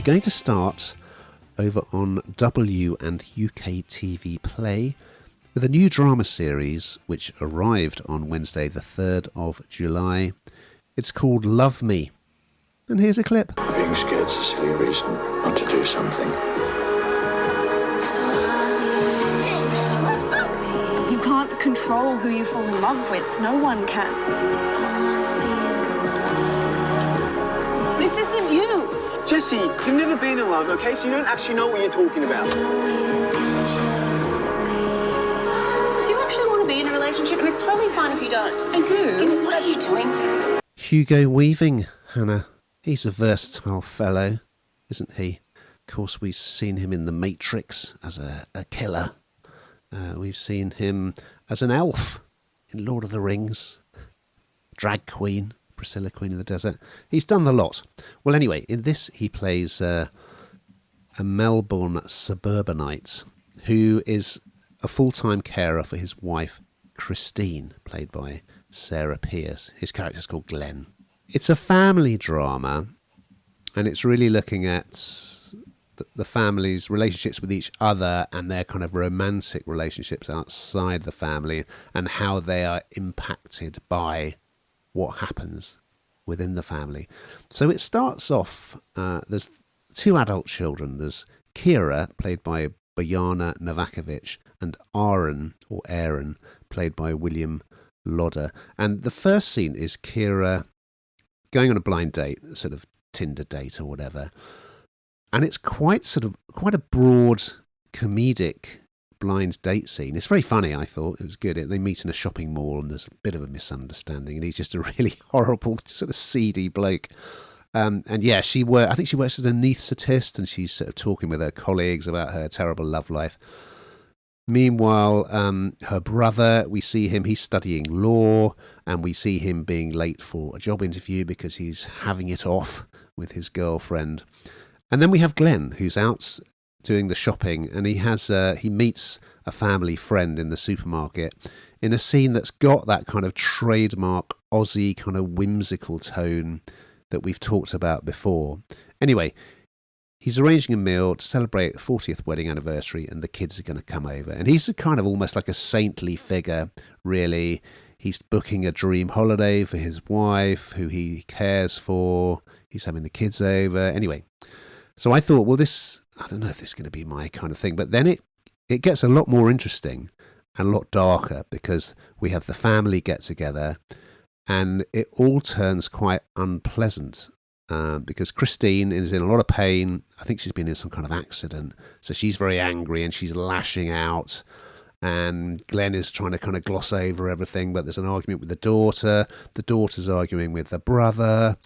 going to start over on W and UKTV Play with a new drama series which arrived on Wednesday the 3rd of July. It's called Love Me. And here's a clip. Being scared's a silly reason not to do something. You can't control who you fall in love with. No one can. This isn't you. Jessie, you've never been in love, okay? So you don't actually know what you're talking about. Do you actually want to be in a relationship? And it's totally fine if you don't. I do. Then what are you doing? Hugo Weaving, Hannah. He's a versatile fellow, isn't he? Of course, we've seen him in The Matrix as a killer. We've seen him as an elf in Lord of the Rings. Drag queen, Priscilla, Queen of the Desert. He's done the lot. Well, anyway, in this he plays a Melbourne suburbanite who is a full-time carer for his wife, Christine, played by Sarah Pearce. His character's called Glenn. It's a family drama, and it's really looking at the family's relationships with each other and their kind of romantic relationships outside the family and how they are impacted by what happens within the family. So it starts off, there's two adult children. There's Kira, played by Bojana Novakovic, and Aaron, played by William Lodder. And the first scene is Kira going on a blind date, sort of Tinder date or whatever. And it's quite a broad comedic blind date scene. It's very funny, I thought. It was good. They meet in a shopping mall and there's a bit of a misunderstanding and he's just a really horrible, sort of seedy bloke. And yeah, I think she works as an anaesthetist and she's sort of talking with her colleagues about her terrible love life. Meanwhile, her brother, we see him, he's studying law, and we see him being late for a job interview because he's having it off with his girlfriend. And then we have Glenn, who's out doing the shopping, and he meets a family friend in the supermarket in a scene that's got that kind of trademark Aussie kind of whimsical tone that we've talked about before. Anyway, he's arranging a meal to celebrate the 40th wedding anniversary and the kids are going to come over. And he's kind of almost like a saintly figure, really. He's booking a dream holiday for his wife, who he cares for. He's having the kids over. Anyway, so I thought, well, I don't know if this is going to be my kind of thing. But then it gets a lot more interesting and a lot darker because we have the family get together and it all turns quite unpleasant. Because Christine is in a lot of pain. I think she's been in some kind of accident. So she's very angry and she's lashing out. And Glenn is trying to kind of gloss over everything. But there's an argument with the daughter. The daughter's arguing with the brother.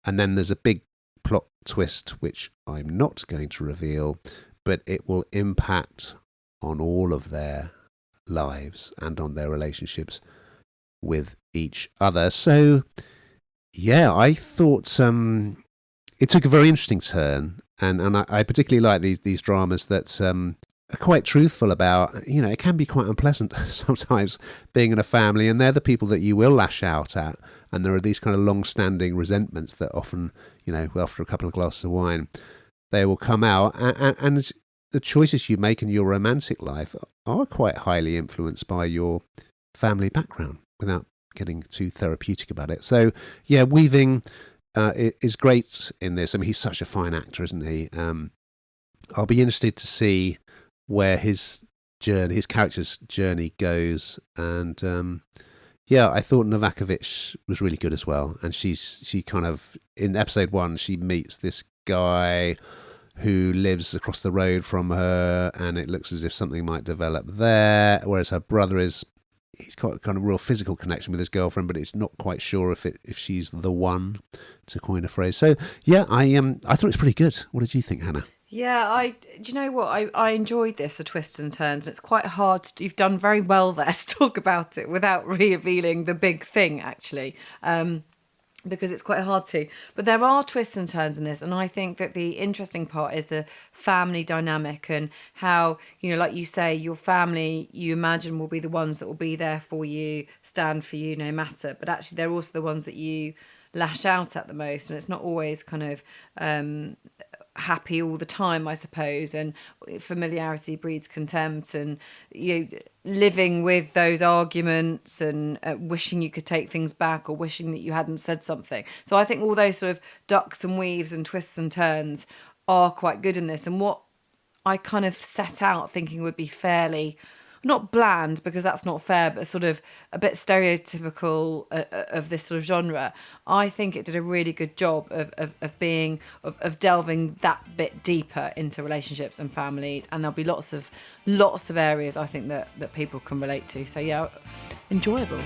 And then there's a big plot twist, which I'm not going to reveal. But it will impact on all of their lives and on their relationships with each other. So yeah, I thought it took a very interesting turn, and I particularly like these dramas that are quite truthful about, it can be quite unpleasant sometimes being in a family, and they're the people that you will lash out at, and there are these kind of long-standing resentments that often, after a couple of glasses of wine, they will come out, and the choices you make in your romantic life are quite highly influenced by your family background, without getting too therapeutic about it. So yeah, Weaving is great in this. I mean, he's such a fine actor, isn't he? I'll be interested to see where his character's journey goes. And yeah, I thought Novakovic was really good as well. And she kind of, in episode 1, she meets this guy who lives across the road from her, and it looks as if something might develop there, whereas her brother he's got a kind of real physical connection with his girlfriend, but it's not quite sure if she's the one, to coin a phrase. So yeah, I thought it was pretty good. What did you think, Hannah? Yeah, do you know what? I enjoyed this, the twists and turns, and it's quite hard. You've done very well there to talk about it without revealing the big thing, actually. Because it's quite hard to. But there are twists and turns in this, and I think that the interesting part is the family dynamic and how, like you say, your family, you imagine, will be the ones that will be there for you, stand for you no matter. But actually, they're also the ones that you lash out at the most, and it's not always kind of happy all the time, I suppose, and familiarity breeds contempt, and living with those arguments and wishing you could take things back or wishing that you hadn't said something. So I think all those sort of ducks and weaves and twists and turns are quite good in this, and what I kind of set out thinking would be fairly, not bland because that's not fair, but sort of a bit stereotypical of this sort of genre. I think it did a really good job of delving that bit deeper into relationships and families, and there'll be lots of areas I think that people can relate to. So yeah, enjoyable.